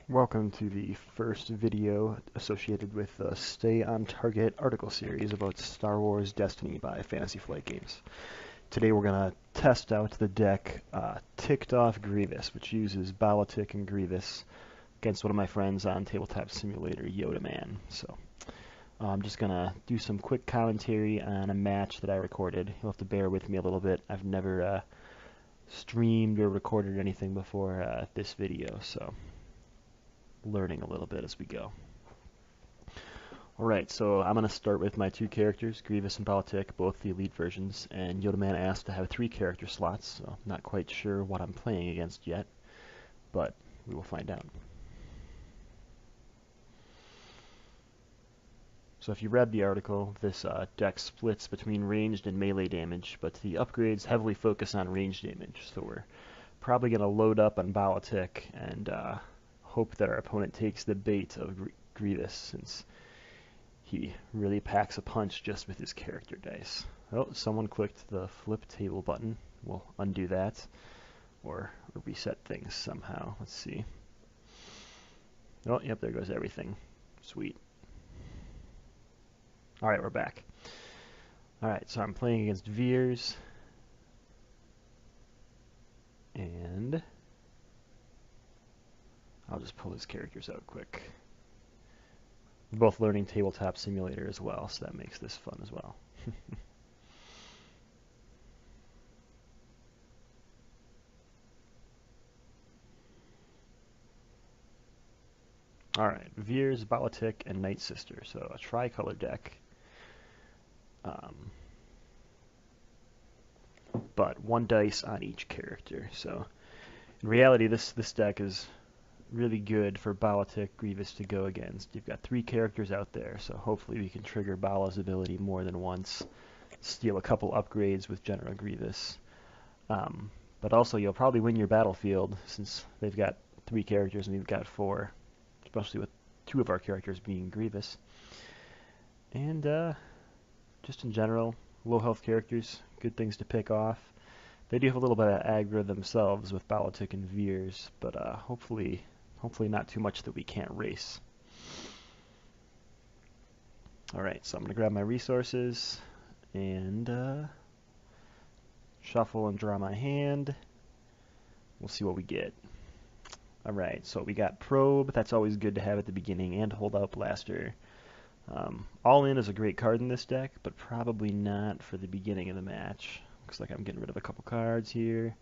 Welcome to the first video associated with the Stay on Target article series about Star Wars Destiny by Fantasy Flight Games. Today we're going to test out the deck Tik'd Grievous, which uses Balatik and Grievous against one of my friends on Tabletop Simulator, Yoda Man. So I'm just going to do some quick commentary on a match that I recorded. You'll have to bear with me a little bit. I've never streamed or recorded anything before this video, so learning a little bit as we go. Alright, so I'm going to start with my two characters, Grievous and Balatik, both the elite versions, and Yoda Man asked to have 3 character slots, so I'm not quite sure what I'm playing against yet, but we will find out. So if you read the article, this deck splits between ranged and melee damage, but the upgrades heavily focus on ranged damage, so we're probably going to load up on Balatik and hope that our opponent takes the bait of Grievous, since he really packs a punch just with his character dice. Oh, someone clicked the flip table button. We'll undo that, or reset things somehow. Let's see. Oh, yep, there goes everything. Sweet. Alright, we're back. Alright, so I'm playing against Veers, and I'll just pull his characters out quick. We're both learning Tabletop Simulator as well, so that makes this fun as well. Alright, Veers, Balatik, and Night Sister, so a tricolor deck. But 1 dice on each character, so in reality this deck is really good for Balatik Grievous to go against. You've got 3 characters out there, so hopefully we can trigger Bala's ability more than once, steal a couple upgrades with General Grievous. But also you'll probably win your battlefield, since they've got 3 characters and we've got 4, especially with 2 of our characters being Grievous. And just in general, low health characters, good things to pick off. They do have a little bit of aggro themselves with Balatik and Veers, but hopefully not too much that we can't race. Alright, so I'm going to grab my resources and shuffle and draw my hand. We'll see what we get. Alright, so we got Probe, that's always good to have at the beginning, and Holdout Blaster. All In is a great card in this deck, but probably not for the beginning of the match. Looks like I'm getting rid of a couple cards here.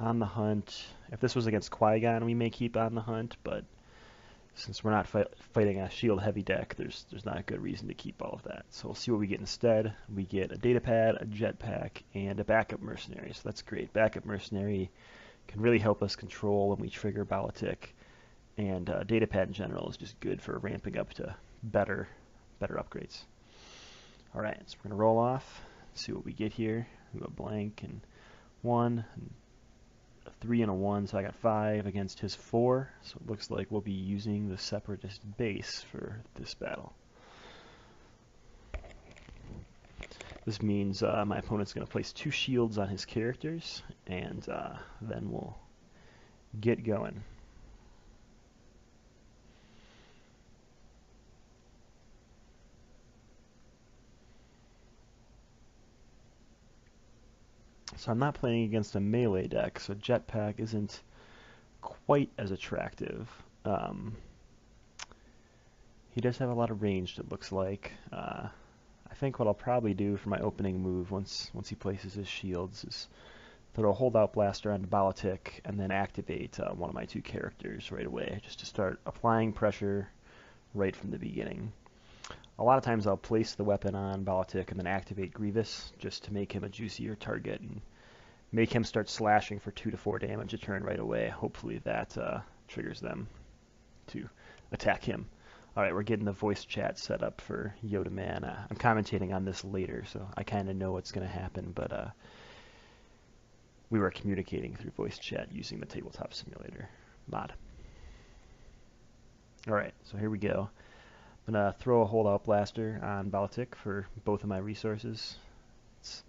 On the Hunt. If this was against Qui-Gon, we may keep On the Hunt, but since we're not fighting a shield-heavy deck, there's not a good reason to keep all of that. So we'll see what we get instead. We get a Datapad, a Jetpack, and a Backup Mercenary. So that's great. Backup Mercenary can really help us control when we trigger Balatik, and Datapad in general is just good for ramping up to better upgrades. Alright, so we're going to roll off, see what we get here. We have a blank and 1, and a 3 and a 1, so I got 5 against his 4, so it looks like we'll be using the Separatist base for this battle. This means my opponent's going to place 2 shields on his characters, and then we'll get going. So I'm not playing against a melee deck, so Jetpack isn't quite as attractive. He does have a lot of range, it looks like. I think what I'll probably do for my opening move once he places his shields is throw a Holdout Blaster onto Balatik and then activate one of my 2 characters right away, just to start applying pressure right from the beginning. A lot of times I'll place the weapon on Balatik and then activate Grievous just to make him a juicier target and make him start slashing for 2 to 4 damage a turn right away. Hopefully that triggers them to attack him. Alright, we're getting the voice chat set up for Yoda Man. I'm commentating on this later, so I kind of know what's going to happen, but we were communicating through voice chat using the Tabletop Simulator mod. Alright, so here we go. I'm going to throw a Holdout Blaster on Balatik for both of my resources. It's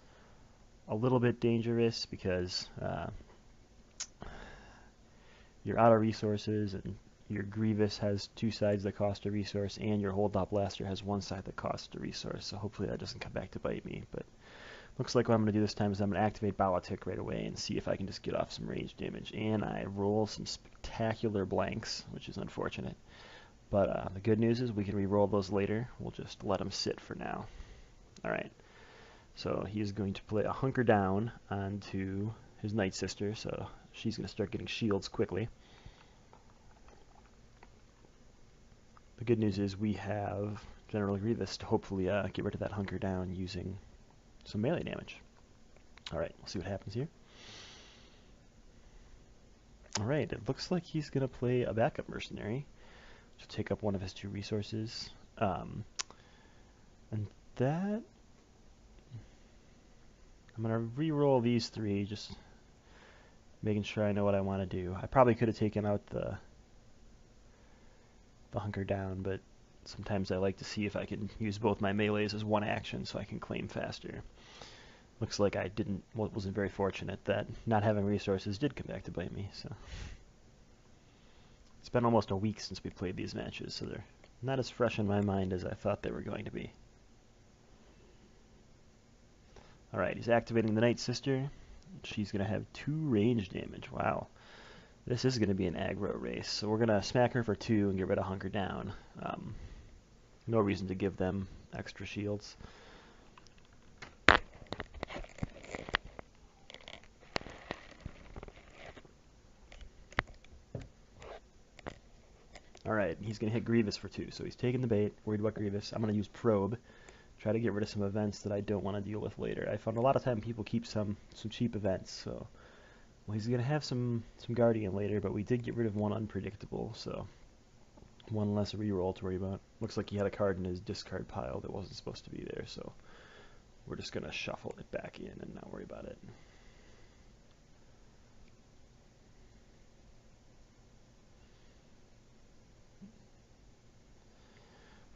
a little bit dangerous because you're out of resources and your Grievous has 2 sides that cost a resource, and your Hold Up Blaster has 1 side that costs a resource, so hopefully that doesn't come back to bite me. But looks like what I'm going to do this time is I'm going to activate Politic right away and see if I can just get off some range damage. And I roll some spectacular blanks, which is unfortunate. But the good news is we can re-roll those later. We'll just let them sit for now. Alright, so he's going to play a Hunker Down onto his Night Sister, so she's going to start getting shields quickly. The good news is we have General Grievous to hopefully get rid of that Hunker Down using some melee damage. Alright, we'll see what happens here. Alright, it looks like he's going to play a backup mercenary to take up one of his 2 resources. And that... I'm going to re-roll these 3, just making sure I know what I want to do. I probably could have taken out the Hunker Down, but sometimes I like to see if I can use both my melees as one action so I can claim faster. Looks like I wasn't very fortunate that not having resources did come back to bite me. So it's been almost a week since we played these matches, so they're not as fresh in my mind as I thought they were going to be. Alright, he's activating the Night Sister. She's going to have 2 range damage. Wow. This is going to be an aggro race, so we're going to smack her for 2 and get rid of Hunker Down. No reason to give them extra shields. Alright, he's going to hit Grievous for 2, so he's taking the bait, worried about Grievous. I'm going to use Probe, try to get rid of some events that I don't want to deal with later. I found a lot of time people keep some cheap events, so... Well, he's going to have some Guardian later, but we did get rid of 1 Unpredictable, so 1 less reroll to worry about. Looks like he had a card in his discard pile that wasn't supposed to be there, so we're just going to shuffle it back in and not worry about it.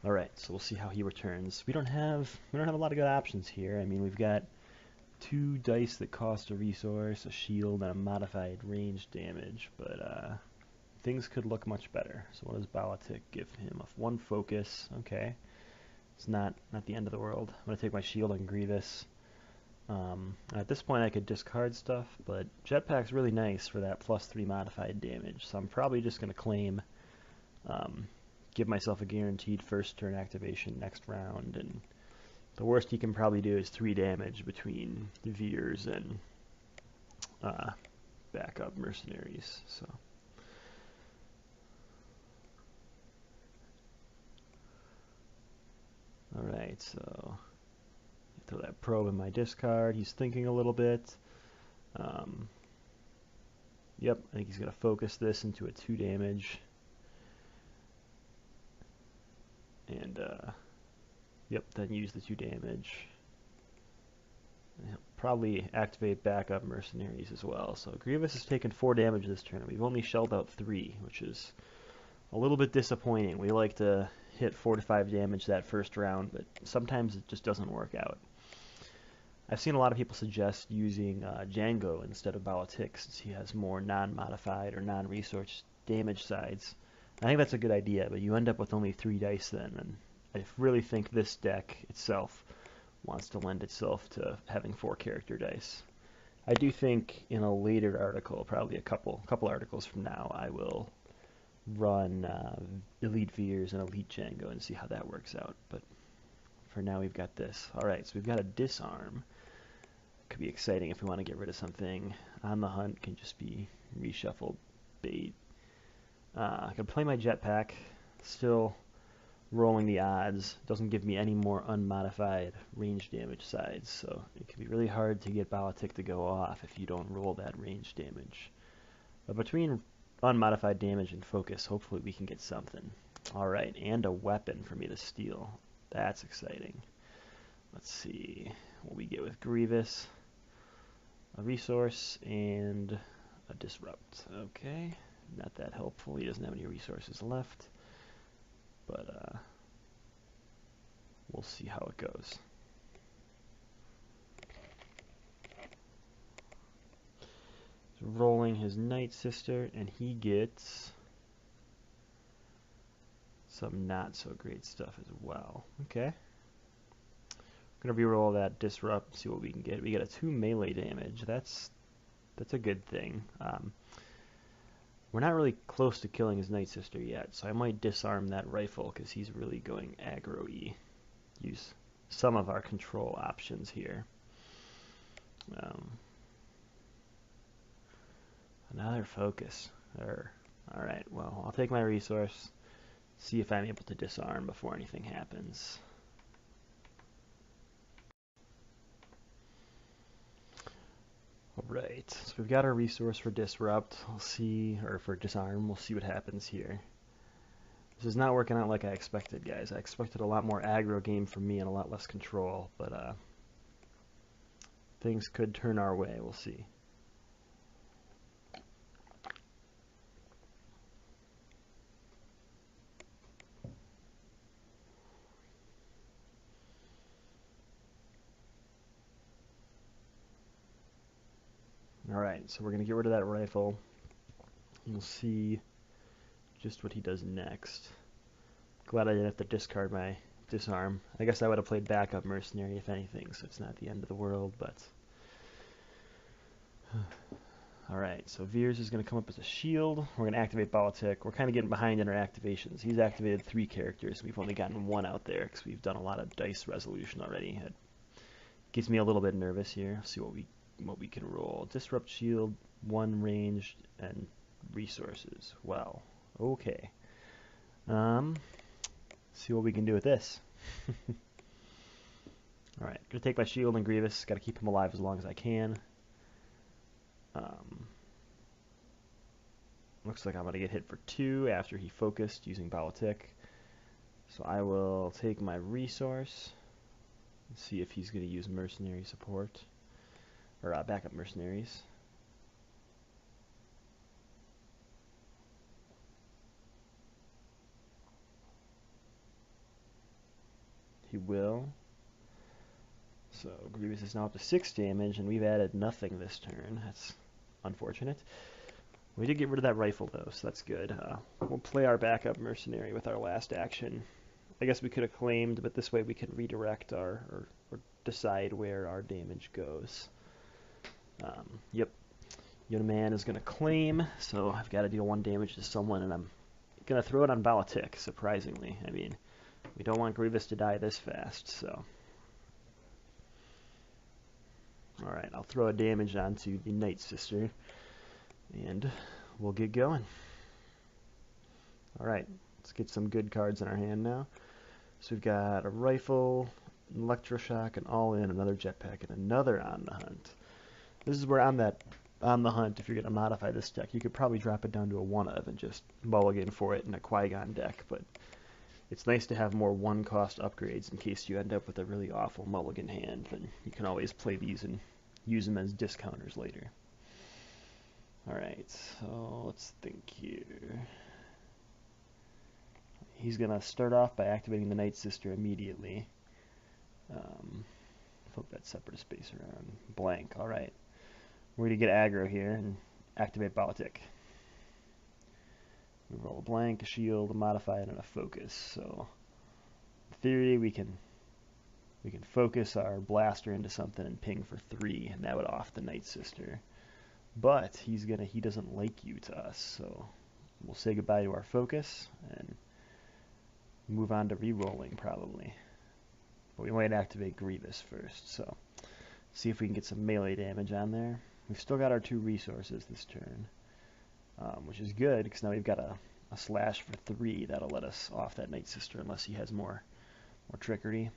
Alright, so we'll see how he returns. We don't have a lot of good options here. I mean, we've got 2 dice that cost a resource, a shield, and a modified range damage, but things could look much better. So what does Politic give him? 1 focus. Okay. It's not the end of the world. I'm going to take my shield on Grievous. At this point I could discard stuff, but Jetpack's really nice for that +3 modified damage, so I'm probably just going to claim, give myself a guaranteed first turn activation next round, and the worst he can probably do is 3 damage between Veers and backup mercenaries. So alright, so throw that probe in my discard. He's thinking a little bit. Yep, I think he's going to focus this into a 2 damage. And yep, then use the 2 damage. And he'll probably activate backup mercenaries as well. So Grievous has taken 4 damage this turn. We've only shelled out 3, which is a little bit disappointing. We like to hit 4 to 5 damage that first round, but sometimes it just doesn't work out. I've seen a lot of people suggest using Django instead of Politic, since he has more non-modified or non-resource damage sides. I think that's a good idea, but you end up with only 3 dice then, and I really think this deck itself wants to lend itself to having 4 character dice. I do think in a later article, probably a couple articles from now, I will run Elite Veers and Elite Django and see how that works out. But for now, we've got this. Alright, so we've got a Disarm. Could be exciting if we want to get rid of something. On the Hunt can just be reshuffled bait. I can play my Jetpack, still rolling the odds. Doesn't give me any more unmodified range damage sides, so it can be really hard to get Politic to go off if you don't roll that range damage. But between unmodified damage and focus, hopefully we can get something. Alright, and a weapon for me to steal. That's exciting. Let's see what we get with Grievous. A resource and a disrupt. Okay, not that helpful. He doesn't have any resources left. But we'll see how it goes. So rolling his Night Sister, and he gets some not so great stuff as well. Okay. Gonna reroll that disrupt, see what we can get. We get a 2 melee damage. That's a good thing. We're not really close to killing his Night Sister yet, so I might disarm that rifle because he's really going aggro-y. Use some of our control options here. Another focus. Alright, well, I'll take my resource, see if I'm able to disarm before anything happens. Alright, so we've got our resource for disrupt. We'll see, or for disarm, we'll see what happens here. This is not working out like I expected, guys. I expected a lot more aggro game from me and a lot less control, but things could turn our way. We'll see. Alright, so we're going to get rid of that rifle. We'll see just what he does next. Glad I didn't have to discard my disarm. I guess I would have played backup mercenary if anything, so it's not the end of the world, but... Alright, so Veers is going to come up as a shield. We're going to activate Politic. We're kind of getting behind in our activations. He's activated 3 characters. We've only gotten 1 out there because we've done a lot of dice resolution already. It gets me a little bit nervous here. See what we can roll. Disrupt shield, 1 ranged, and resources. Well, okay. See what we can do with this. Alright, gonna take my shield and Grievous. Gotta keep him alive as long as I can. Looks like I'm gonna get hit for 2 after he focused using Politic. So I will take my resource and see if he's gonna use mercenary support. Or backup mercenaries. He will. So Grievous is now up to 6 damage, and we've added nothing this turn. That's unfortunate. We did get rid of that rifle, though, so that's good. We'll play our backup mercenary with our last action. I guess we could have claimed, but this way we can redirect or decide where our damage goes. Yep. Yonaman is going to claim, so I've got to deal 1 damage to someone, and I'm going to throw it on Politic, surprisingly. I mean, we don't want Grievous to die this fast, so... Alright, I'll throw a damage onto the Night Sister, and we'll get going. Alright, let's get some good cards in our hand now. So we've got a rifle, an electroshock, an all-in, another jetpack, and another on the hunt. This is where on the hunt, if you're going to modify this deck, you could probably drop it down to a 1-of and just mulligan for it in a Qui-Gon deck, but it's nice to have more 1-cost upgrades in case you end up with a really awful mulligan hand. Then you can always play these and use them as discounters later. Alright, so let's think here. He's going to start off by activating the Night Sister immediately. Flip that separate space around. Blank, alright. We're going to get aggro here and activate Politic. We roll a blank, a shield, a modified, and a focus. So, in theory, we can focus our blaster into something and ping for 3, and that would off the Night Sister. But he doesn't like you to us, so we'll say goodbye to our focus and move on to re-rolling probably. But we might activate Grievous first, so see if we can get some melee damage on there. We've still got our 2 resources this turn, which is good because now we've got a slash for 3 that'll let us off that Night Sister unless he has more trickery.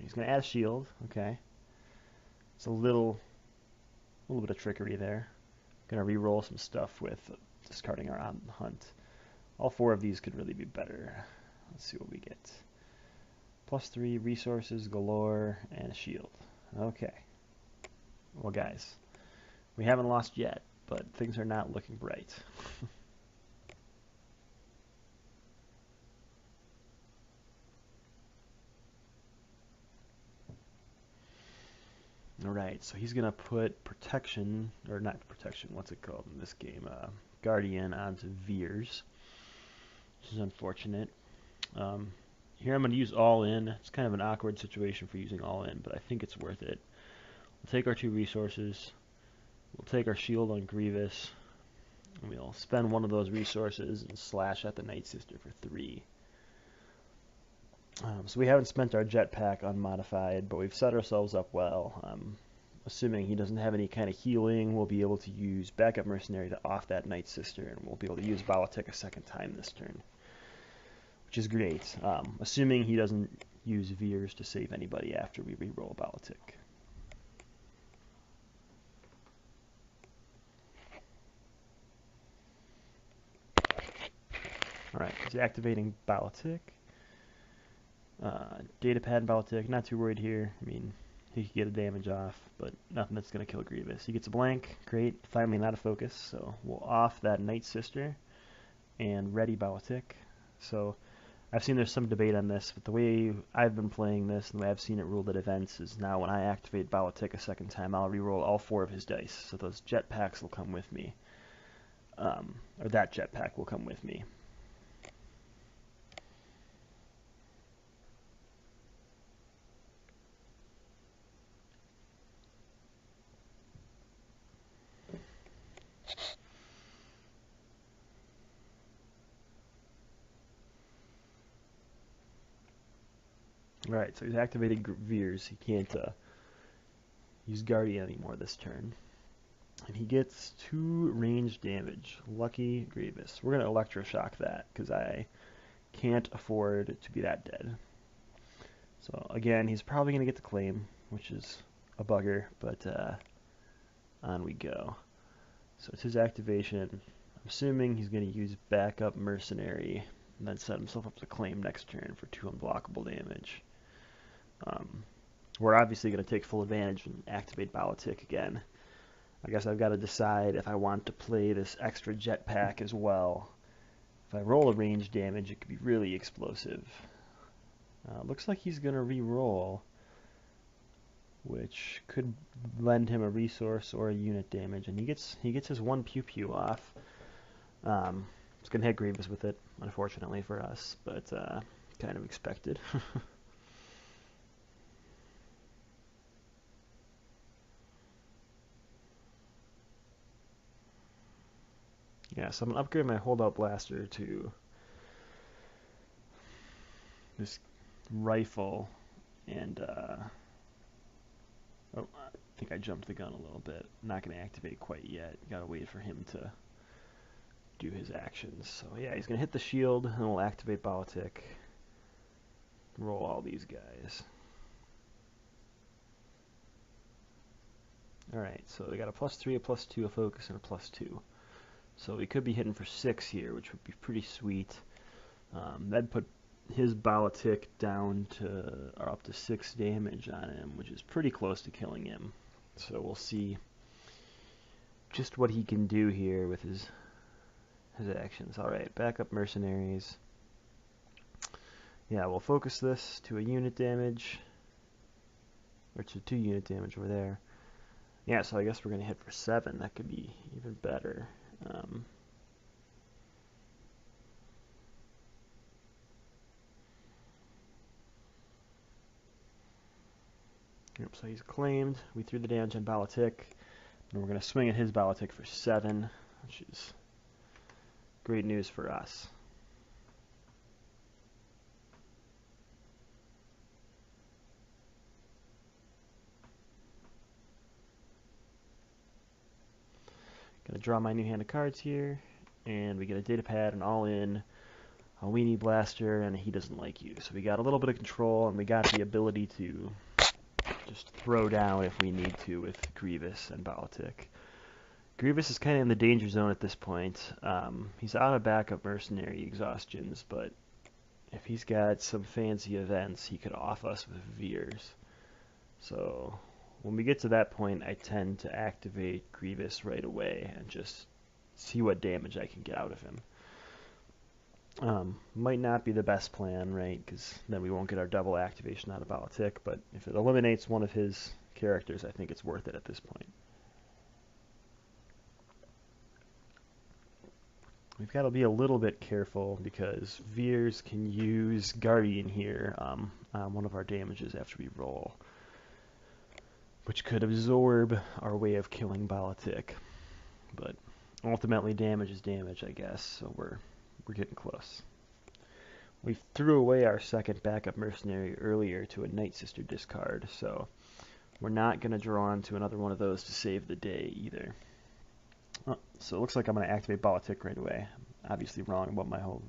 He's going to add a shield, okay. It's a little bit of trickery there. Going to re-roll some stuff with discarding our on the hunt. All 4 of these could really be better. Let's see what we get. +3 resources galore and a shield. Okay. Well, guys, we haven't lost yet, but things are not looking bright. Alright, so he's going to put protection, or not protection, what's it called in this game? Guardian onto Veers, which is unfortunate. Here I'm going to use all in. It's kind of an awkward situation for using all in, but I think it's worth it. We'll take our 2 resources. We'll take our shield on Grievous. And we'll spend one of those resources and slash at the Night Sister for 3. So we haven't spent our jetpack unmodified, but we've set ourselves up well. Assuming he doesn't have any kind of healing, we'll be able to use Backup Mercenary to off that Night Sister, and we'll be able to use Politic a second time this turn, which is great. Assuming he doesn't use Veers to save anybody after we reroll Politic. Alright, he's activating Politic. Datapad Politic, not too worried here. I mean, he could get a damage off, but nothing that's going to kill Grievous. He gets a blank, great, finally not a focus, so we'll off that Night Sister and ready Politic. So I've seen there's some debate on this, but the way I've been playing this and the way I've seen it ruled at events is now when I activate Politic a second time, I'll reroll all 4 of his dice, so those jetpacks will come with me. Or that jetpack will come with me. Alright, so he's activated Veers. He can't use Guardian anymore this turn. And he gets 2 range damage. Lucky Grievous. We're going to electroshock that, because I can't afford to be that dead. So again, he's probably going to get the claim, which is a bugger, but on we go. So it's his activation. I'm assuming he's going to use Backup Mercenary, and then set himself up to claim next turn for 2 unblockable damage. We're obviously going to take full advantage and activate Politic again. I guess I've got to decide if I want to play this extra jetpack as well. If I roll a range damage, it could be really explosive. Looks like he's going to re-roll, which could lend him a resource or a unit damage, and he gets his 1 pew-pew off. It's going to hit Grievous with it, unfortunately for us, but kind of expected. Yeah, so I'm going to upgrade my holdout blaster to this rifle, and oh, I think I jumped the gun a little bit. Not going to activate quite yet. Got to wait for him to do his actions. So yeah, he's going to hit the shield, and we'll activate Politic. Roll all these guys. Alright, so they got a +3, a +2, a focus, and a +2. So we could be hitting for 6 here, which would be pretty sweet. That'd put his Politic down to, or up to 6 damage on him, which is pretty close to killing him. So we'll see just what he can do here with his actions. Alright, Backup Mercenaries. Yeah, we'll focus this to a unit damage, or to 2 unit damage over there. Yeah, so I guess we're going to hit for 7. That could be even better. Yep, so he's claimed. We threw the damage on Politic, and we're going to swing at his Politic for 7, which is great news for us. Going to draw my new hand of cards here, and we get a data pad, an all-in, a weenie blaster, and a he doesn't like you. So we got a little bit of control, and we got the ability to just throw down if we need to with Grievous and Politic. Grievous is kind of in the danger zone at this point. He's out of Backup Mercenary exhaustions, but if he's got some fancy events, he could off us with Veers. So when we get to that point, I tend to activate Grievous right away and just see what damage I can get out of him. Might not be the best plan, right, because then we won't get our double activation out of Politic, but if it eliminates one of his characters, I think it's worth it at this point. we've got to be a little bit careful because Veers can use Guardian here on one of our damages after we roll, which could absorb our way of killing Politic. But ultimately, damage is damage, I guess, so we're getting close. We threw away our second backup mercenary earlier to a Night Sister discard, so we're not going to draw into another one of those to save the day either. Oh, so it looks like I'm going to activate Politic right away. I'm obviously wrong about my whole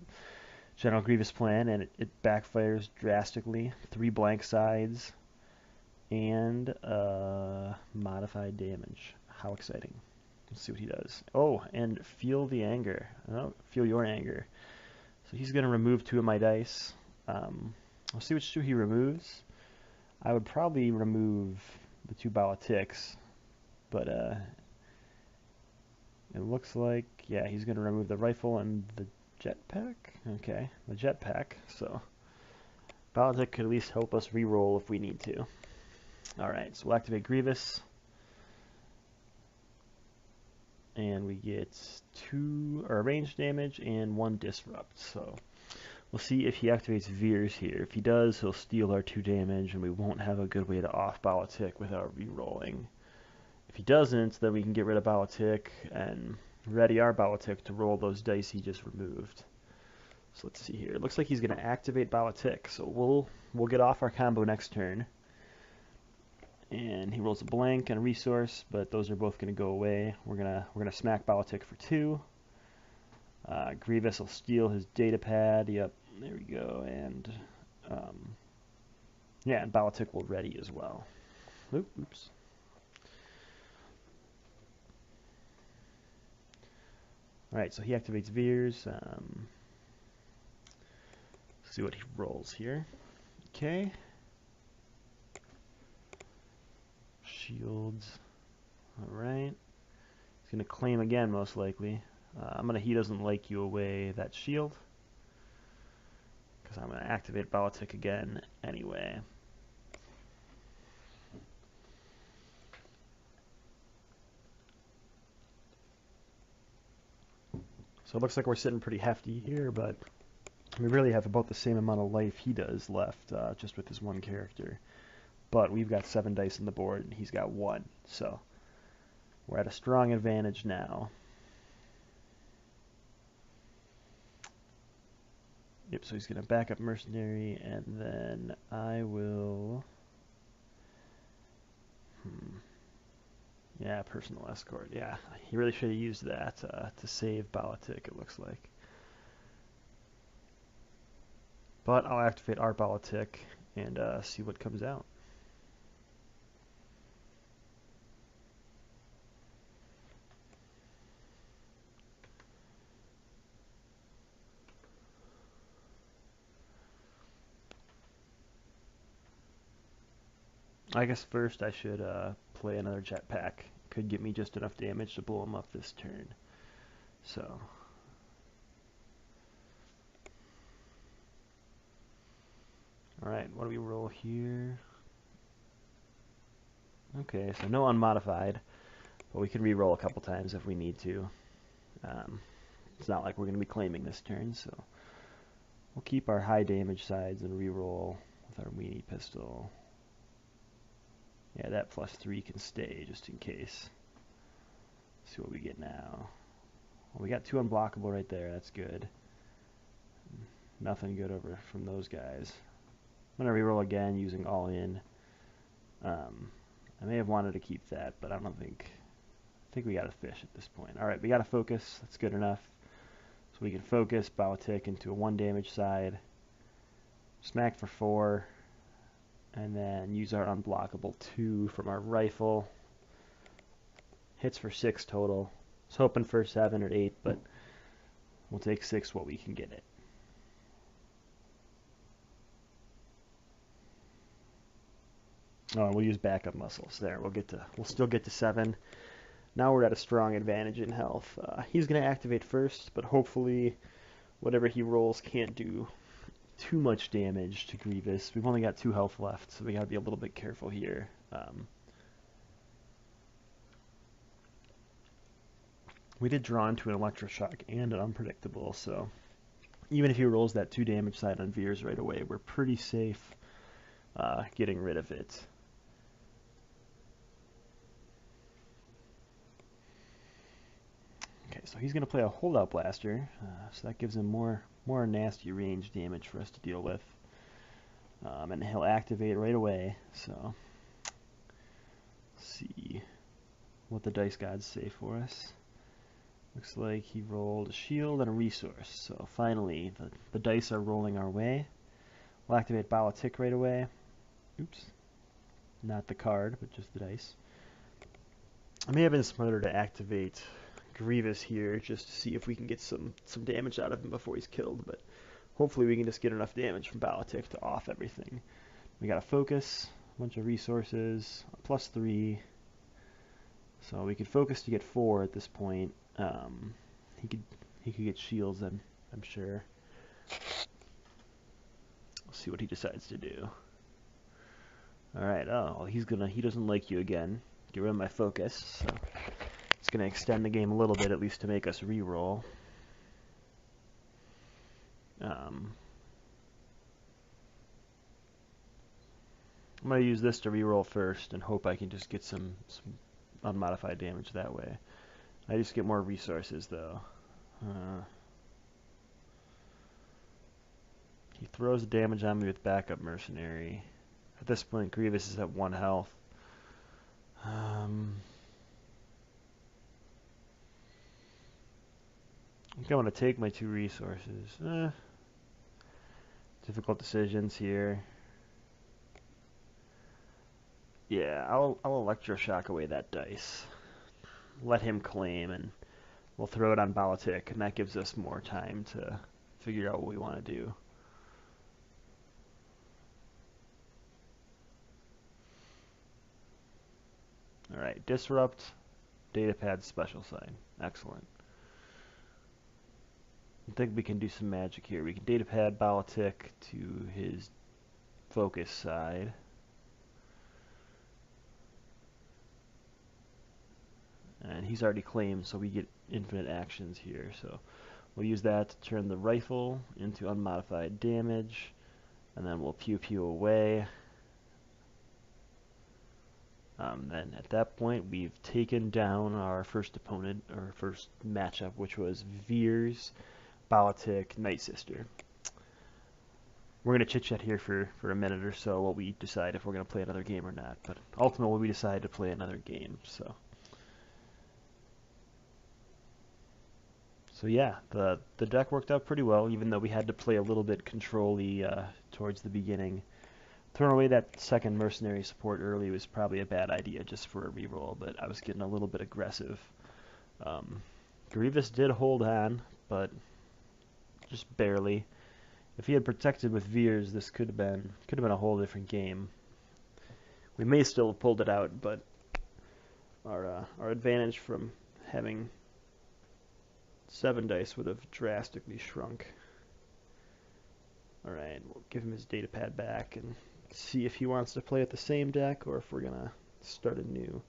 General Grievous plan, and it backfires drastically. 3 blank sides and modified damage. How exciting. Let's see what he does. Oh, and feel the anger. Oh, feel your anger. So he's going to remove 2 of my dice. I'll see which 2 he removes. I would probably remove the 2 Politics, but it looks like, yeah, he's going to remove the rifle and the jetpack. Okay, the jetpack. So Politic could at least help us re-roll if we need to. Alright, so we'll activate Grievous. And we get 2 range damage and 1 disrupt. So we'll see if he activates Veers here. If he does, he'll steal our 2 damage, and we won't have a good way to off Politic without re-rolling. If he doesn't, then we can get rid of Politic and ready our Politic to roll those dice he just removed. So let's see here. It looks like he's going to activate Politic, so we'll get off our combo next turn. And he rolls a blank and a resource, but those are both going to go away. We're gonna smack Politic for 2. Grievous will steal his data pad. Yep, there we go. And yeah, and Politic will ready as well. Oops. All right, so he activates Veers. See what he rolls here. Okay. Shields. Alright. He's going to claim again, most likely. He doesn't like you away that shield. Because I'm going to activate Politic again anyway. So it looks like we're sitting pretty hefty here, but we really have about the same amount of life he does left, just with his 1 character. But we've got 7 dice on the board, and he's got 1. So we're at a strong advantage now. Yep, so he's going to back up Mercenary, and then I will... Yeah, Personal Escort. Yeah, he really should have used that to save Politic, it looks like. But I'll activate our Politic and see what comes out. I guess first I should play another jetpack. Could get me just enough damage to blow him up this turn. So... Alright, what do we roll here? Okay, so no unmodified, but we can re-roll a couple times if we need to. It's not like we're going to be claiming this turn, so we'll keep our high damage sides and re-roll with our weenie pistol. Yeah, that +3 can stay just in case. Let's see what we get now. Well, we got 2 unblockable right there, that's good. Nothing good over from those guys. I'm going to reroll again using all in. I may have wanted to keep that, but I think we got a fish at this point. Alright, we got to focus. That's good enough. So we can focus, Politic into a 1 damage side. Smack for 4. And then use our unblockable 2 from our rifle. Hits for 6 total. I was hoping for 7 or 8, but we'll take 6 what we can get it. Oh, we'll use backup muscles. There, we'll still get to 7. Now we're at a strong advantage in health. He's going to activate first, but hopefully whatever he rolls can't do too much damage to Grievous. We've only got 2 health left, so we got to be a little bit careful here. We did draw into an electroshock and an unpredictable, so even if he rolls that 2 damage side on Veers right away, we're pretty safe getting rid of it. Okay, so he's going to play a holdout blaster, so that gives him more nasty range damage for us to deal with. And he'll activate right away, so let's see what the dice gods say for us. Looks like he rolled a shield and a resource, so finally the dice are rolling our way. We'll activate Tik'd right away. Oops, not the card, but just the dice. I may have been smarter to activate Grievous here just to see if we can get some damage out of him before he's killed, but hopefully we can just get enough damage from Tik'd to off everything. We got a focus, a bunch of resources, a +3, so we could focus to get 4 at this point. He could get shields, I'm sure. We'll see what he decides to do. All right. Oh, he doesn't like you again. Get rid of my focus. So it's gonna extend the game a little bit, at least to make us re-roll. I'm gonna use this to re-roll first and hope I can just get some unmodified damage that way. I just get more resources though. He throws damage on me with backup mercenary. At this point, Grievous is at 1 health. I think I want to take my 2 resources. Difficult decisions here. Yeah, I'll electroshock away that dice. Let him claim, and we'll throw it on Tik'd, and that gives us more time to figure out what we want to do. Alright, disrupt, datapad, special sign. Excellent. I think we can do some magic here. We can datapad Tik'd to his focus side. And he's already claimed, so we get infinite actions here. So we'll use that to turn the rifle into unmodified damage, and then we'll pew away. Then at that point, we've taken down our first opponent, or first matchup, which was Veers, Tik'd, Night Sister. We're going to chit-chat here for a minute or so while we decide if we're going to play another game or not. But ultimately, we decide to play another game. So yeah, the deck worked out pretty well, even though we had to play a little bit control-y towards the beginning. Throwing away that second mercenary support early was probably a bad idea just for a reroll, but I was getting a little bit aggressive. Grievous did hold on, but just barely. If he had protected with Veers, this could have been a whole different game. We may still have pulled it out, but our advantage from having 7 dice would have drastically shrunk. Alright, we'll give him his datapad back and see if he wants to play with the same deck or if we're going to start anew.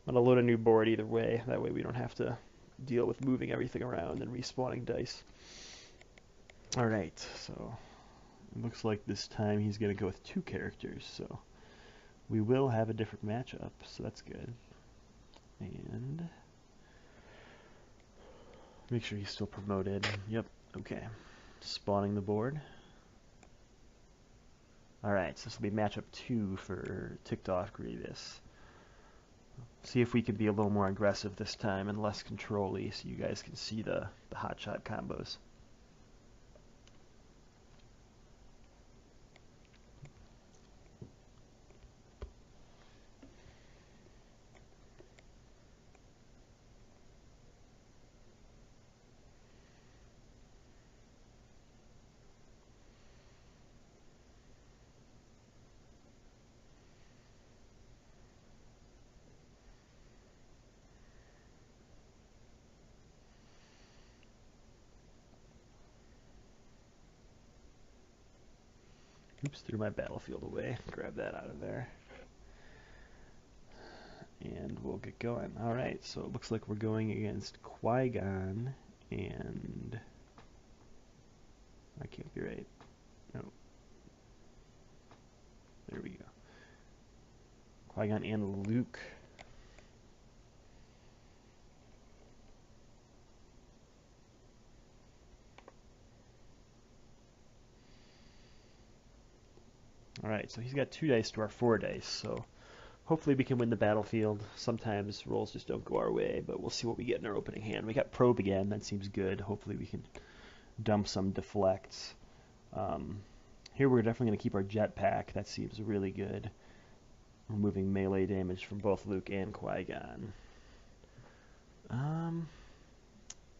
I'm going to load a new board either way. That way we don't have to deal with moving everything around and respawning dice. Alright, so it looks like this time he's going to go with 2 characters, so we will have a different matchup, so that's good. And make sure he's still promoted. Yep, okay. Spawning the board. Alright, so this will be matchup 2 for ticked off Grievous. See if we can be a little more aggressive this time and less control-y so you guys can see the hotshot combos. Oops, threw my battlefield away. Grab that out of there. and we'll get going. Alright, so it looks like we're going against Qui-Gon and... I can't be right. No. There we go. Qui-Gon and Luke. Alright, so he's got 2 dice to our 4 dice, so hopefully we can win the battlefield. Sometimes rolls just don't go our way, but we'll see what we get in our opening hand. We got probe again, that seems good. Hopefully we can dump some deflects. Here we're definitely going to keep our jetpack, that seems really good. Removing melee damage from both Luke and Qui-Gon.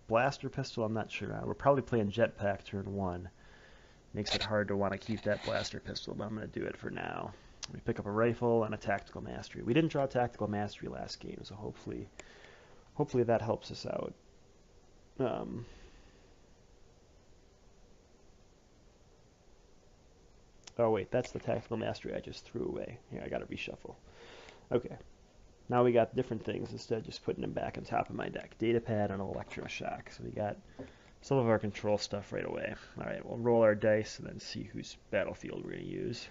Blaster pistol, I'm not sure. We're probably playing jetpack turn 1. Makes it hard to want to keep that blaster pistol, but I'm going to do it for now. We pick up a rifle and a tactical mastery. We didn't draw tactical mastery last game, so hopefully that helps us out. Oh wait, that's the tactical mastery I just threw away. Here, I gotta reshuffle. Okay. Now we got different things instead of just putting them back on top of my deck. Datapad and electroshock. So we got some of our control stuff right away. Alright, we'll roll our dice and then see whose battlefield we're going to use.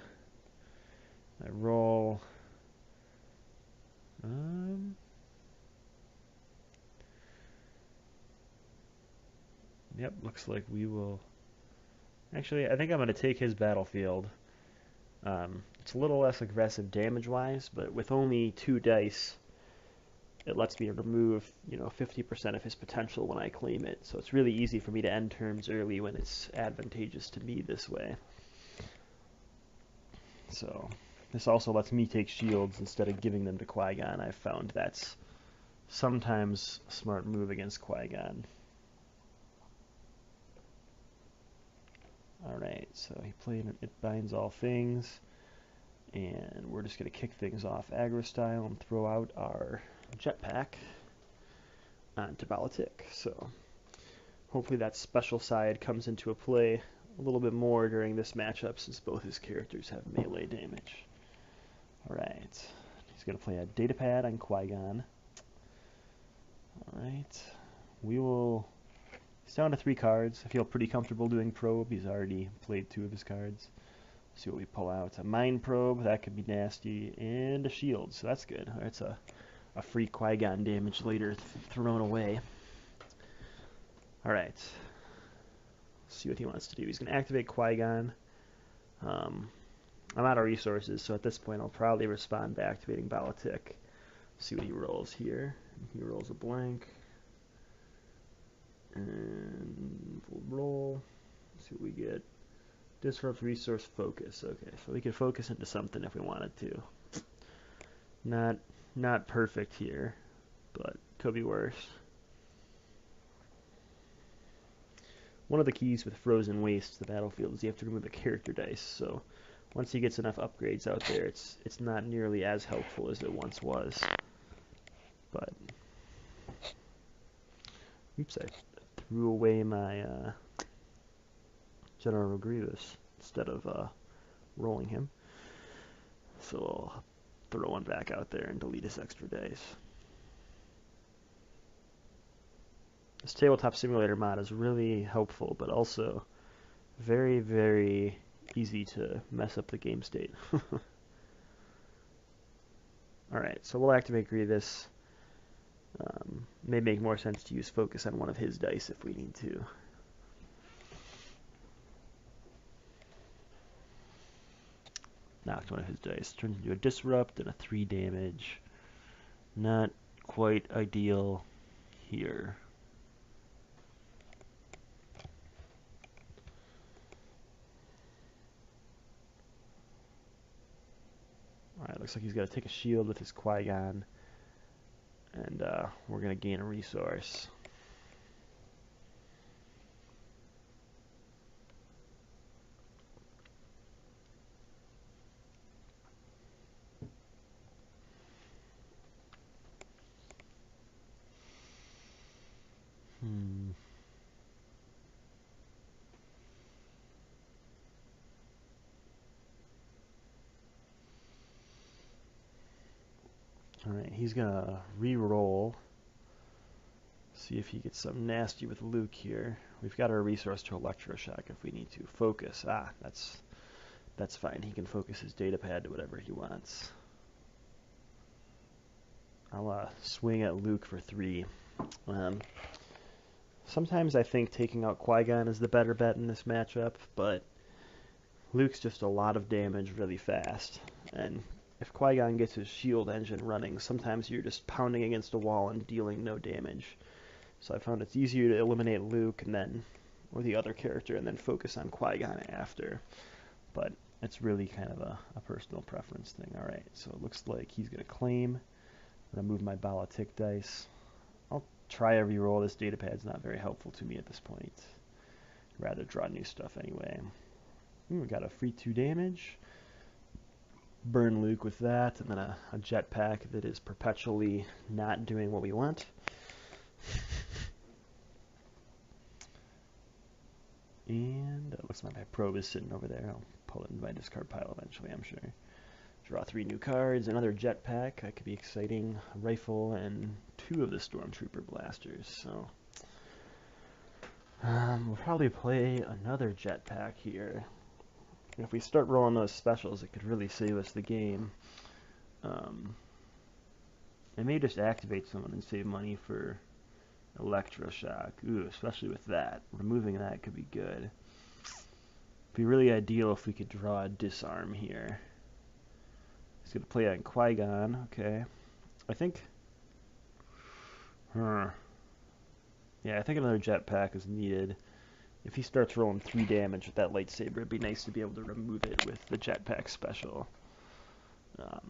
I roll... Yep, looks like we will... Actually, I think I'm going to take his battlefield. It's a little less aggressive damage-wise, but with only 2 dice, it lets me remove, 50% of his potential when I claim it. So it's really easy for me to end turns early when it's advantageous to me this way. So this also lets me take shields instead of giving them to Qui-Gon. I've found that's sometimes a smart move against Qui-Gon. Alright, so he played It Binds All Things. And we're just going to kick things off aggro style and throw out our jetpack onto Politic. So hopefully that special side comes into a play a little bit more during this matchup since both his characters have melee damage. Alright, he's going to play a datapad on Qui-Gon. Alright, he's down to 3 cards. I feel pretty comfortable doing probe. He's already played 2 of his cards. See what we pull out. A mind probe, that could be nasty, and a shield, so that's good. That's a free Qui-Gon damage later thrown away. Alright. See what he wants to do. He's going to activate Qui-Gon. I'm out of resources, so at this point I'll probably respond by activating Politic. See what he rolls here. He rolls a blank. And we'll roll. See what we get. Disrupt resource focus. Okay, so we could focus into something if we wanted to. Not perfect here, but could be worse. One of the keys with Frozen Waste, the battlefield, is you have to remove a character dice. So once he gets enough upgrades out there, it's not nearly as helpful as it once was. But oops, I threw away my General Grievous instead of rolling him. So I'll throw one back out there and delete his extra dice. This tabletop simulator mod is really helpful, but also very, very easy to mess up the game state. Alright, so we'll activate Grievous. May make more sense to use focus on one of his dice if we need to. Knocked one of his dice. Turns into a disrupt and a 3 damage. Not quite ideal here. Alright, looks like he's got to take a shield with his Qui-Gon. And we're going to gain a resource. Alright, he's gonna re-roll. See if he gets something nasty with Luke here. We've got our resource to electroshock if we need to. Focus. That's fine. He can focus his data pad to whatever he wants. I'll swing at Luke for 3. Sometimes I think taking out Qui-Gon is the better bet in this matchup, but Luke's just a lot of damage really fast. And if Qui-Gon gets his shield engine running, sometimes you're just pounding against a wall and dealing no damage. So I found it's easier to eliminate Luke or the other character, and then focus on Qui-Gon after. But it's really kind of a personal preference thing. Alright, so it looks like he's going to claim. I'm going to move my bala Tik'd dice. I'll try a reroll. This data pad's not very helpful to me at this point. I'd rather draw new stuff anyway. We got a free 2 damage. Burn Luke with that, and then a jetpack that is perpetually not doing what we want. And it looks like my probe is sitting over there. I'll pull it in my discard pile eventually, I'm sure. Draw 3 new cards, another jetpack. That could be exciting. A rifle and 2 of the Stormtrooper blasters. So we'll probably play another jetpack here. If we start rolling those specials, it could really save us the game. I may just activate someone and save money for electroshock. Ooh, especially with that. Removing that could be good. It'd be really ideal if we could draw a disarm here. He's going to play on Qui-Gon. Okay. I think... Yeah, I think another jetpack is needed. If he starts rolling 3 damage with that lightsaber, it'd be nice to be able to remove it with the jetpack special. But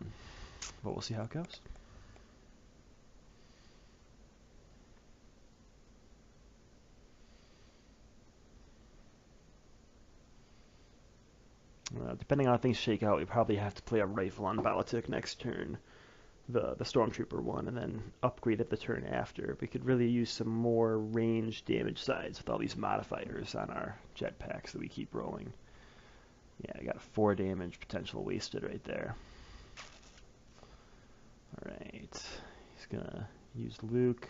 we'll see how it goes. Depending on how things shake out, we probably have to play a rifle on Balatik next turn, the Stormtrooper one, and then upgrade it the turn after. We could really use some more range damage sides with all these modifiers on our jetpacks that we keep rolling. Yeah, I got a 4 damage potential wasted right there. Alright, he's gonna use Luke.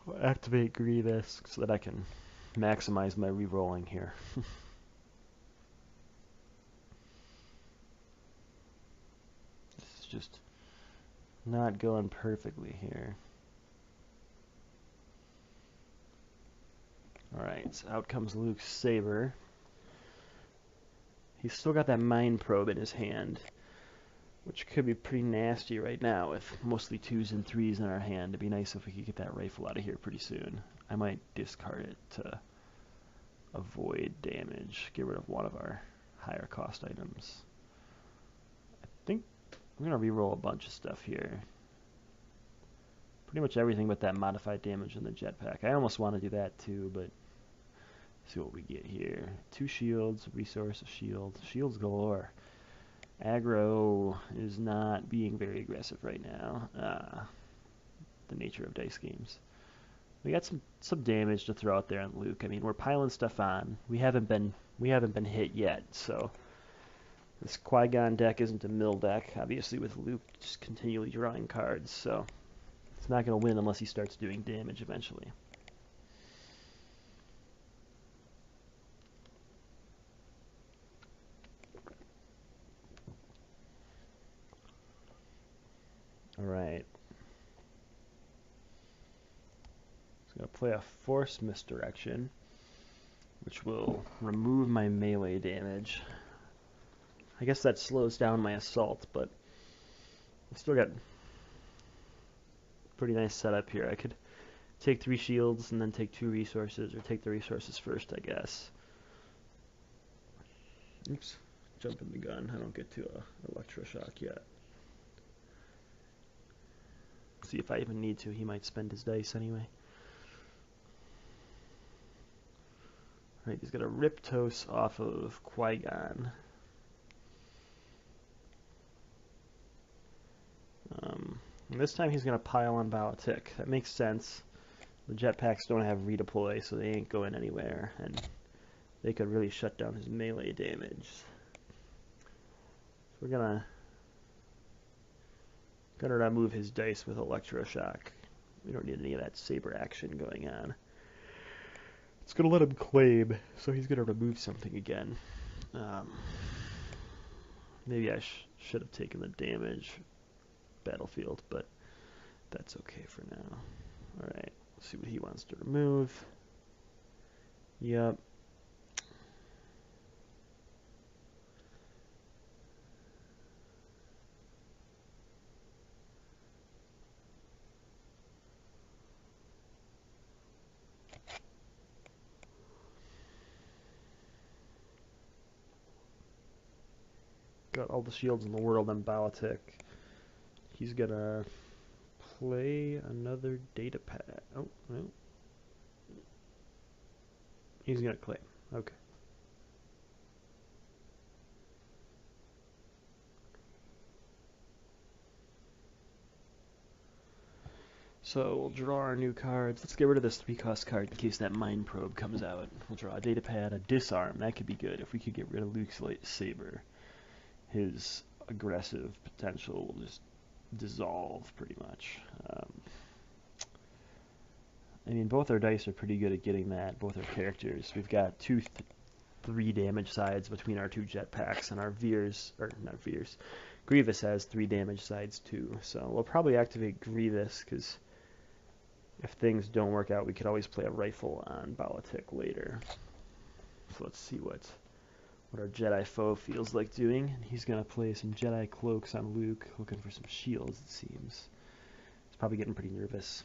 I'll activate Grievous so that I can maximize my re-rolling here. This is just not going perfectly here. Alright, so out comes Luke's saber. He's still got that mind probe in his hand, which could be pretty nasty right now with mostly 2s and 3s in our hand. It'd be nice if we could get that rifle out of here pretty soon. I might discard it to avoid damage, get rid of one of our higher cost items. I think I'm going to reroll a bunch of stuff here. Pretty much everything but that modified damage in the jetpack. I almost want to do that too, but see what we get here. 2 shields, resource, a shield. Shields galore. Aggro is not being very aggressive right now. The nature of dice games. We got some damage to throw out there on Luke. I mean, we're piling stuff on. We haven't been hit yet, so this Qui-Gon deck isn't a mill deck, obviously, with Luke just continually drawing cards, so it's not going to win unless he starts doing damage eventually. Alright. I'm going to play a Force Misdirection, which will remove my melee damage. I guess that slows down my assault, but I've still got pretty nice setup here. I could take 3 shields and then take 2 resources, or take the resources first, I guess. Oops, jumping the gun. I don't get to electroshock yet. See if I even need to. He might spend his dice anyway. Alright, he's got a Riptos off of Qui-Gon. And this time he's going to pile on Balatik. That makes sense. The jetpacks don't have redeploy, so they ain't going anywhere, and they could really shut down his melee damage. So we're going to Gonna remove his dice with electroshock. We don't need any of that saber action going on. It's gonna let him claim, so he's gonna remove something again. Maybe I should have taken the damage battlefield, but that's okay for now. Alright, let's see what he wants to remove. Yep. Got all the shields in the world on Balatic. He's gonna play another data pad. Oh, no. He's gonna claim. Okay. So we'll draw our new cards. Let's get rid of this 3-cost card in case that Mind Probe comes out. We'll draw a data pad, a disarm. That could be good if we could get rid of Luke's lightsaber. His aggressive potential will just dissolve pretty much. I mean, both our dice are pretty good at getting that. Both our characters. We've got 3 damage sides between our 2 jetpacks, and our Veers, or not Veers, Grievous has 3 damage sides too. So we'll probably activate Grievous because if things don't work out, we could always play a rifle on Balatic later. So let's see what our Jedi foe feels like doing. And he's gonna play some Jedi cloaks on Luke, looking for some shields. It seems he's probably getting pretty nervous.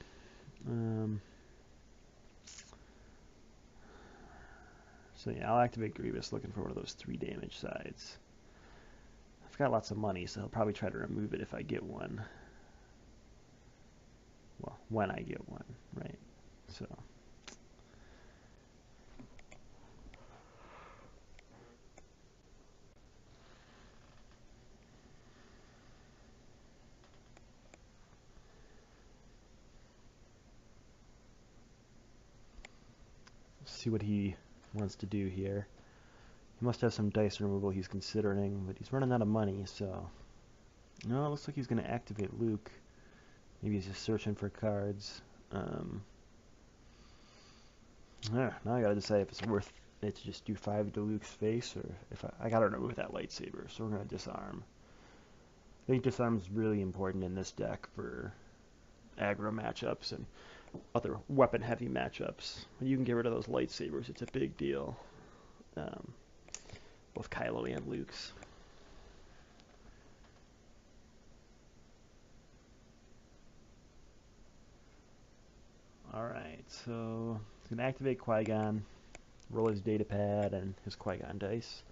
So yeah, I'll activate Grievous, looking for one of those 3 damage sides. I've got lots of money, so he'll probably try to remove it if I get one. Well, when I get one, right? So. Let's see what he wants to do here. He must have some dice removal he's considering, but he's running out of money, so. No, it looks like he's going to activate Luke. Maybe he's just searching for cards. Now I gotta decide if it's worth it to just do 5 to Luke's face, or if I gotta remove that lightsaber, so we're gonna disarm. I think disarm's really important in this deck for aggro matchups and other weapon heavy matchups. When you can get rid of those lightsabers, it's a big deal. Both Kylo and Luke's. Alright, so he's going to activate Qui-Gon, roll his data pad and his Qui-Gon dice.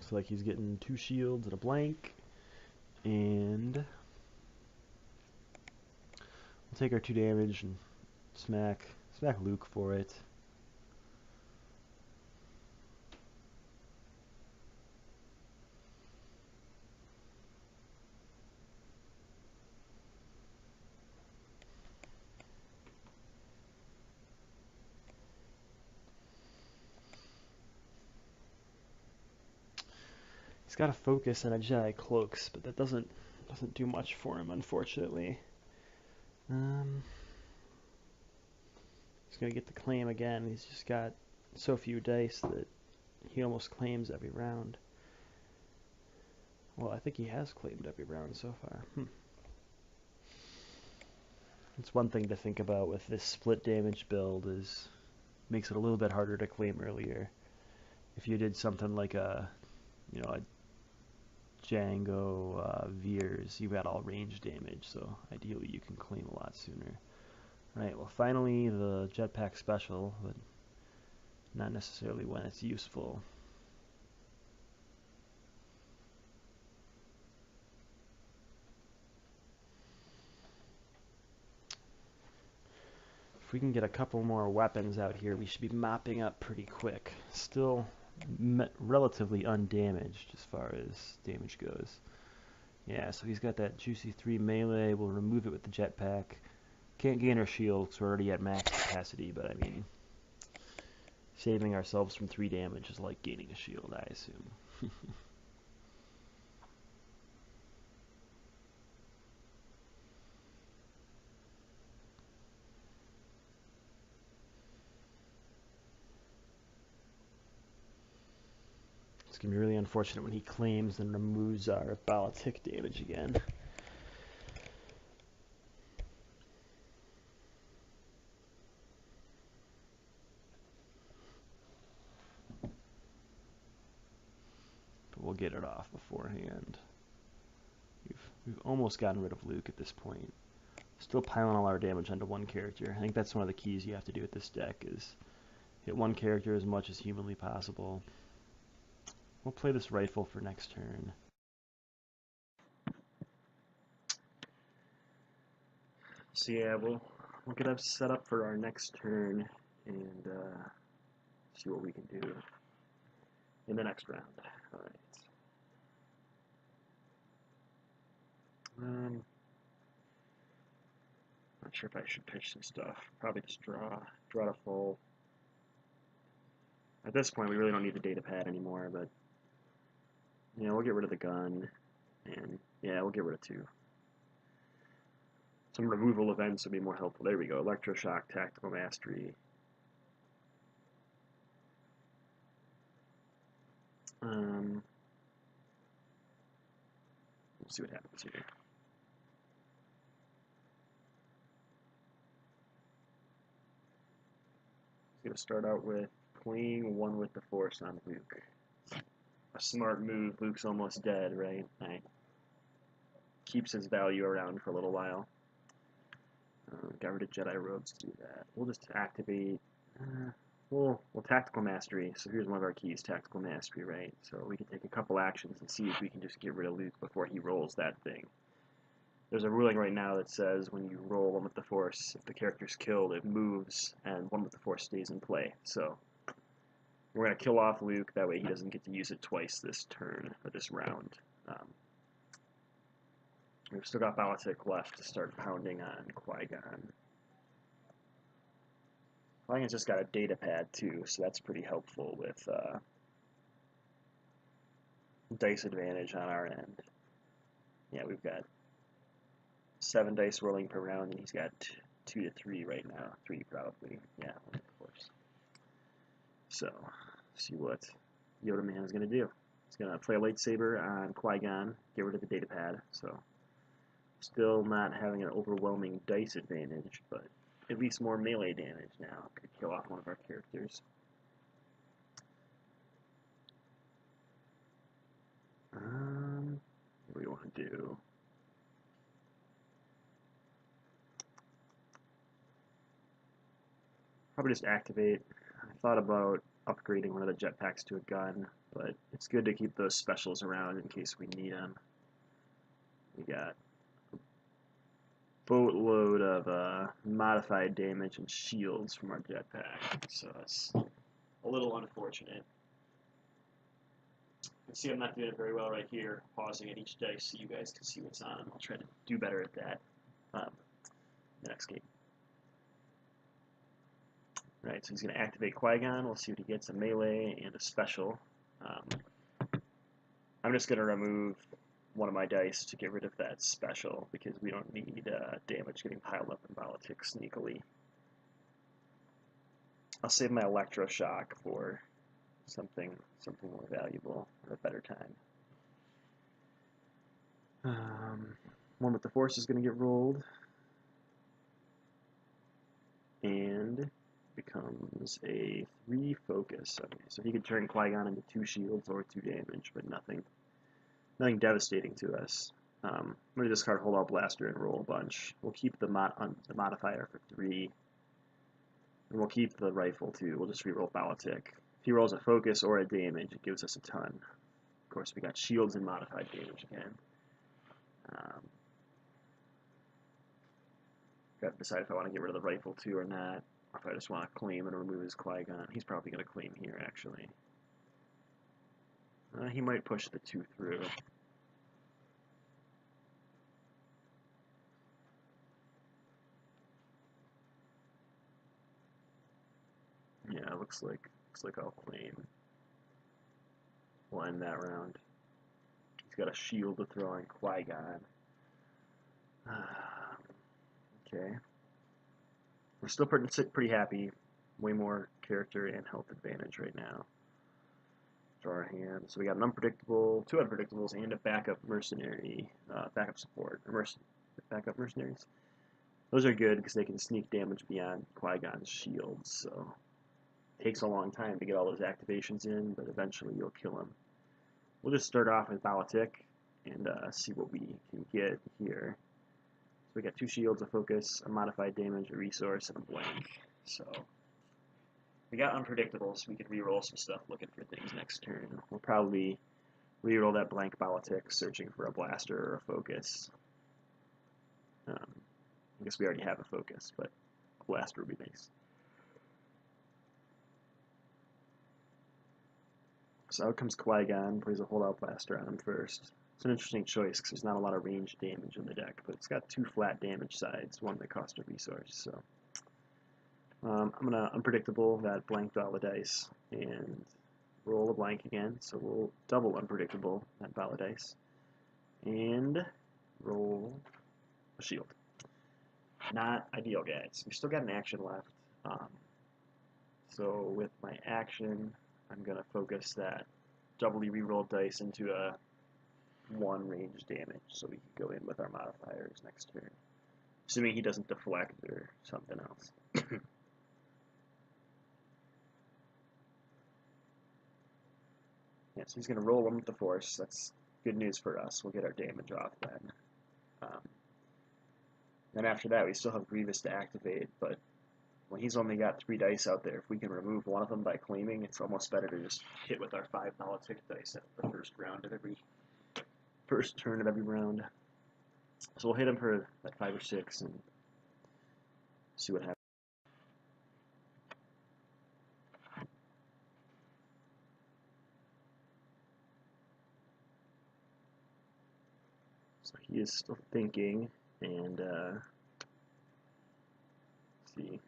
Looks like he's getting 2 shields and a blank. And we'll take our 2 damage and smack Luke for it. He's got a focus on a Jedi cloaks, but that doesn't do much for him, unfortunately. He's gonna get the claim again. He's just got so few dice that he almost claims every round. Well, I think he has claimed every round so far. It's one thing to think about with this split damage build is makes it a little bit harder to claim earlier. If you did something like a Django Veers, you got all range damage, so ideally you can claim a lot sooner. Right, well finally the jetpack special, but not necessarily when it's useful. If we can get a couple more weapons out here, we should be mopping up pretty quick. Still relatively undamaged as far as damage goes. Yeah, so he's got that juicy 3 melee. We'll remove it with the jetpack. Can't gain our shield because we're already at max capacity, but I mean, Saving ourselves from 3 damage is like gaining a shield, I assume. It's going to be really unfortunate when he claims and removes our Baltic damage again. But we'll get it off beforehand. We've almost gotten rid of Luke at this point. Still piling all our damage onto one character. I think that's one of the keys you have to do with this deck is hit one character as much as humanly possible. We'll play this rifle for next turn. So yeah, we'll get us set up for our next turn and see what we can do in the next round. All right. Not sure if I should pitch some stuff. Probably just draw to full. At this point, we really don't need the data pad anymore, but yeah, we'll get rid of the gun, and yeah, we'll get rid of 2. Some removal events would be more helpful. There we go. Electroshock, Tactical Mastery. We'll see what happens here. Going to start out with playing 1 with the Force on Luke. A smart move. Luke's almost dead, right? Keeps his value around for a little while. Got rid of Jedi Robes to do that. We'll just activate. We'll Tactical Mastery. So here's one of our keys, Tactical Mastery, right? So we can take a couple actions and see if we can just get rid of Luke before he rolls that thing. There's a ruling right now that says when you roll 1 with the Force, if the character's killed, it moves, and 1 with the Force stays in play. So we're going to kill off Luke, that way he doesn't get to use it twice this turn, or this round. We've still got Baltic left to start pounding on Qui-Gon. Qui-Gon's just got a data pad too, so that's pretty helpful with dice advantage on our end. Yeah, we've got 7 dice rolling per round, and he's got 2 to 3 right now. 3 probably. Yeah, of course. So, see what Yoda Man is going to do. He's going to play a lightsaber on Qui-Gon, get rid of the data pad. So, still not having an overwhelming dice advantage, but at least more melee damage now. Could kill off one of our characters. What do we want to do? Probably just activate. I thought about upgrading one of the jetpacks to a gun, but it's good to keep those specials around in case we need them. We got a boatload of modified damage and shields from our jetpack, so it's a little unfortunate. You can see I'm not doing it very well right here, pausing at each dice so you guys can see what's on them. I'll try to do better at that the next game. Right, so he's going to activate Qui-Gon. We'll see what he gets, a melee and a special. I'm just going to remove one of my dice to get rid of that special because we don't need damage getting piled up in politics sneakily. I'll save my electroshock for something more valuable or a better time. One with the Force is going to get rolled. And becomes a 3 focus. Okay, so he could turn Qui-Gon into 2 shields or 2 damage, but nothing devastating to us. I'm going to discard Holdout Blaster and roll a bunch. We'll keep the modifier for 3. And we'll keep the rifle too. We'll just reroll Baltic. If he rolls a focus or a damage, it gives us a ton. Of course, we got shields and modified damage again. Got to decide if I want to get rid of the rifle too or not. Or if I just want to claim and remove his Qui-Gon. He's probably going to claim here, actually. He might push the 2 through. Yeah, it looks like Looks like I'll claim. We'll end that round. He's got a shield to throw on Qui-Gon. Okay. We're still pretty happy. Way more character and health advantage right now. Draw our hand. So we got an unpredictable, 2 unpredictables, and a backup mercenary, backup support, backup mercenaries. Those are good because they can sneak damage beyond Qui-Gon's shields. So it takes a long time to get all those activations in, but eventually you'll kill him. We'll just start off with Politic and see what we can get here. So we got 2 shields, a focus, a modified damage, a resource, and a blank. So we got unpredictable, so we can reroll some stuff looking for things next turn. We'll probably reroll that blank Politic, searching for a blaster or a focus. I guess we already have a focus, but a blaster would be nice. So out comes Qui-Gon, plays a holdout blaster on him first. It's an interesting choice because there's not a lot of range damage in the deck, but it's got 2 flat damage sides, one that costs a resource. So I'm gonna unpredictable that blanked all the dice and roll a blank again. So we'll double unpredictable that pile of dice and roll a shield. Not ideal, guys. We still got an action left. So with my action, I'm gonna focus that doubly rerolled dice into a 1 range damage, so we can go in with our modifiers next turn, assuming he doesn't deflect or something else. Yeah, so he's going to roll 1 with the force. That's good news for us. We'll get our damage off then. Then after that, we still have Grievous to activate, but when he's only got 3 dice out there, if we can remove one of them by claiming, it's almost better to just hit with our 5 Politic dice at the first turn of every round. So we'll hit him for like 5 or 6 and see what happens. So he is still thinking, and let's see.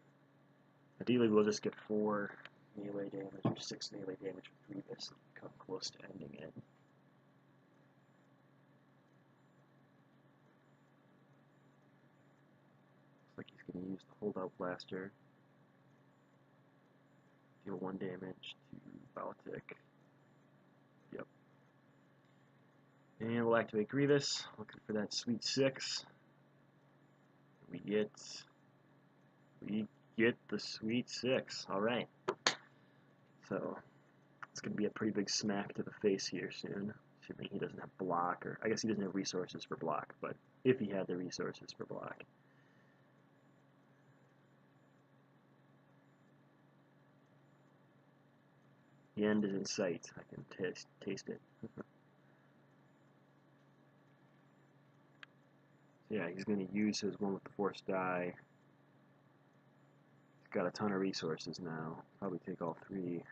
Ideally, we'll just get 4 melee damage or 6 melee damage with Grievous and come close to ending it. Looks like he's going to use the holdout blaster. Deal 1 damage to Politic. Yep. And we'll activate Grievous, looking for that sweet 6. We get the sweet 6. Alright. So it's going to be a pretty big smack to the face here soon. Assuming he doesn't have block, or I guess he doesn't have resources for block, but if he had the resources for block. The end is in sight. I can taste it. So yeah, he's going to use his 1 with the force die. He's got a ton of resources now. Probably take all 3.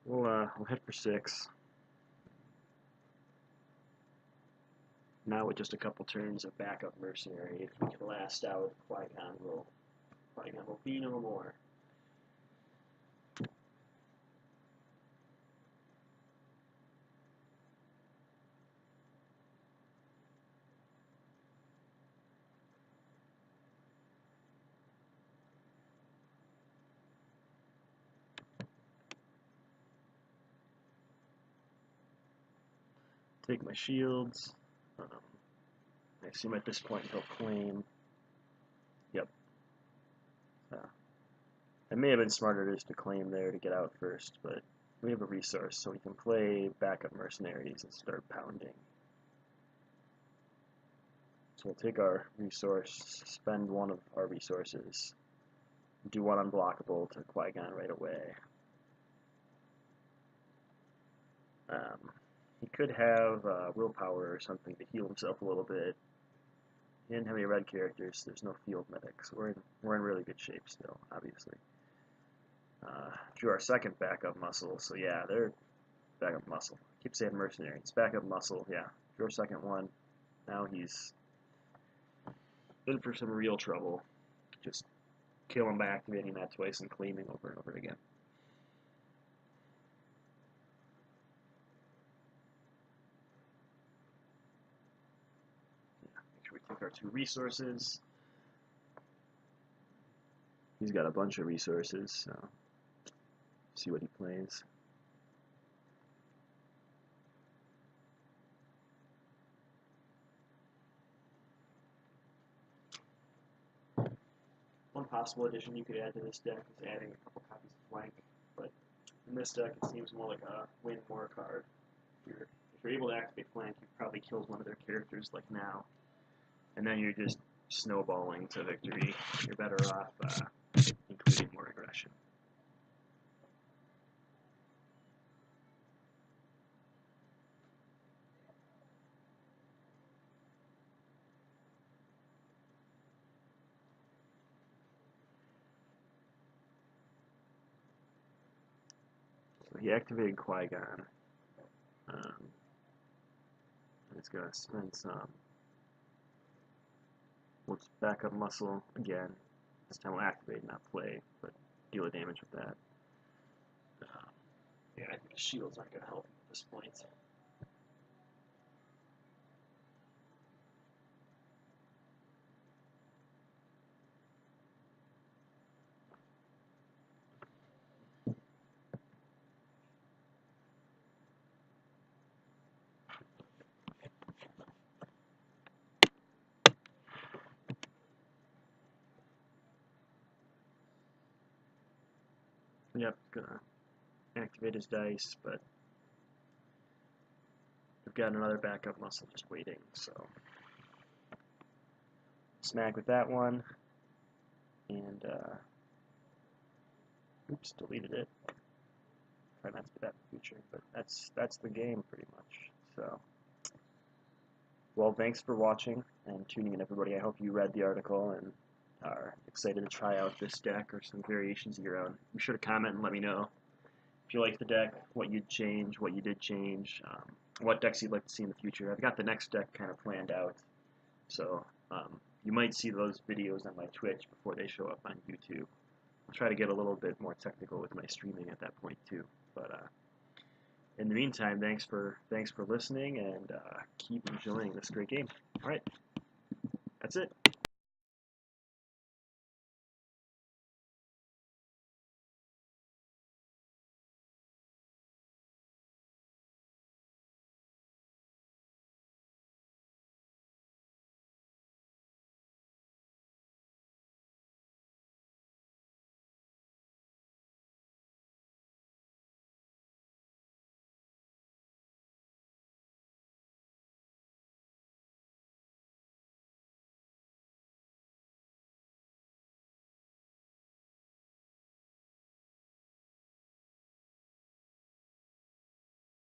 We'll hit for 6. Now with just a couple turns of backup mercenary, if we can last out, Qui-Gon will be no more. Take my shields. I assume at this point he'll claim. Yep. It may have been smarter just to claim there to get out first, but we have a resource, so we can play backup mercenaries and start pounding. So we'll take our resource, spend 1 of our resources, do 1 unblockable to Qui-Gon right away. He could have willpower or something to heal himself a little bit. He didn't have any red characters, so there's no field medic, so we're in really good shape still, obviously. Drew our second backup muscle, so yeah, they're backup muscle. I keep saying mercenary. It's backup muscle, yeah. Drew our second one. Now he's in for some real trouble. Just kill him by activating that twice and claiming over and over again. Yeah, make sure we take our 2 resources. He's got a bunch of resources, so see what he plays. One possible addition you could add to this deck is adding a couple copies of flank, but in this deck it seems more like a win more card. If you're able to activate flank, you've probably killed one of their characters like now, and then you're just snowballing to victory. You're better off including more aggression. So he activated Qui-Gon. It's going to spend some. We'll just back up muscle again. This time we'll activate, not play, but deal a damage with that. Yeah, I think the shields aren't going to help at this point. Yep, gonna activate his dice, but we've got another backup muscle just waiting, so smack with that one, and oops, deleted it. Try not to do that in the future, but that's the game pretty much. So, well, thanks for watching and tuning in, everybody. I hope you read the article and are excited to try out this deck or some variations of your own. Be sure to comment and let me know if you like the deck, what you'd change, what you did change, what decks you'd like to see in the future. I've got the next deck kind of planned out, so you might see those videos on my Twitch before they show up on YouTube. I'll try to get a little bit more technical with my streaming at that point too. But in the meantime, thanks for listening, and keep enjoying this great game. All right, that's it.